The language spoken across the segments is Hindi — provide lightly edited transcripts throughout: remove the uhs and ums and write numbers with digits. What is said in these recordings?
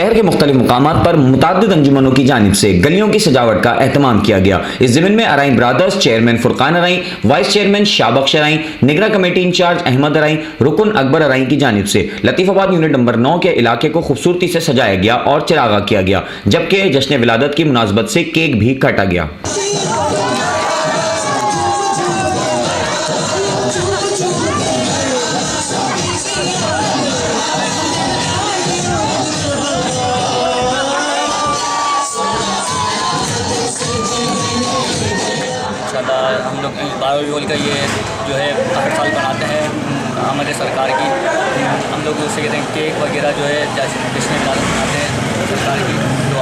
शहर के मुख्तलिफ मुकामात पर मुताद्दिद अंजुमनों की जानिब से गलियों की सजावट का एहतमाम किया गया। इस ज़िम्न में अराई ब्रादर्स चेयरमैन फुरकान अराई, वाइस चेयरमैन शाहबख्श अराई, निगरान कमेटी इंचार्ज अहमद अराई, रुकन अकबर अराई की जानिब से लतीफ़ाबाद यूनिट नंबर 9 के इलाके को खूबसूरती से सजाया गया और चिरागा किया गया, जबकि जश्न विलादत की मुनासबत से केक भी काटा गया। हम लोग बायोल का ये जो है हर साल बनाते हैं हमारे सरकार की। हम लोग उससे कहते हैं केक वगैरह जो है जश्न विलादत बनाते हैं सरकार की, तो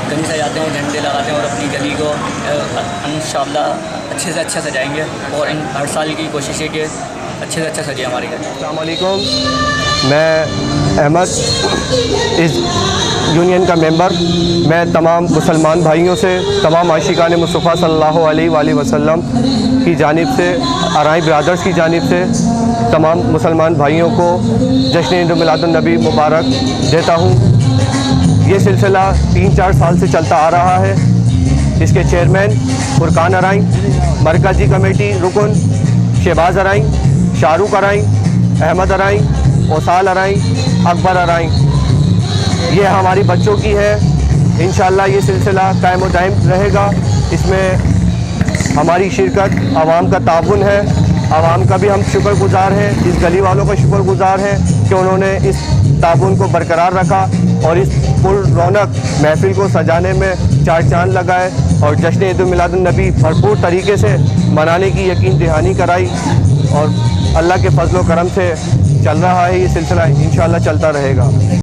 गली सजाते हैं, झंडे लगाते हैं और अपनी गली को इंशाअल्लाह अच्छे से अच्छा सजाएंगे। और हर साल की कोशिश है कि अच्छे से अच्छा सजे हमारी गली। अस्सलाम वालेकुम, मैं अहमद इस यूनियन का मेंबर। मैं तमाम मुसलमान भाइयों से, तमाम आशिकान मुस्तफ़ा सल्लल्लाहु अलैहि वसल्लम की जानिब से, अराई ब्रादर्स की जानिब से तमाम मुसलमान भाइयों को जश्न ईद मिलादुन नबी मुबारक देता हूँ। ये सिलसिला 3-4 साल से चलता आ रहा है। इसके चेयरमैन फुरकान अराई, मरकज़ी कमेटी रुकन शहबाज अराई, शाहरुख अराई, अहमद अराई, ओसाल अराई, अकबर अराई, ये हमारी बच्चों की है। इंशाअल्लाह ये सिलसिला कायम दायम रहेगा। इसमें हमारी शिरकत, आवाम का ताउन है। आवाम का भी हम शुक्रगुज़ार हैं, इस गली वालों का शुक्रगुज़ार हैं कि उन्होंने इस ताउन को बरकरार रखा और इस पुर रौनक महफिल को सजाने में चार चांद लगाए और जश्न ईद मिलादुन नबी भरपूर तरीके से मनाने की यकीन दहानी कराई। और अल्लाह के फजल व करम से चल रहा है ये सिलसिला, इंशाअल्लाह चलता रहेगा।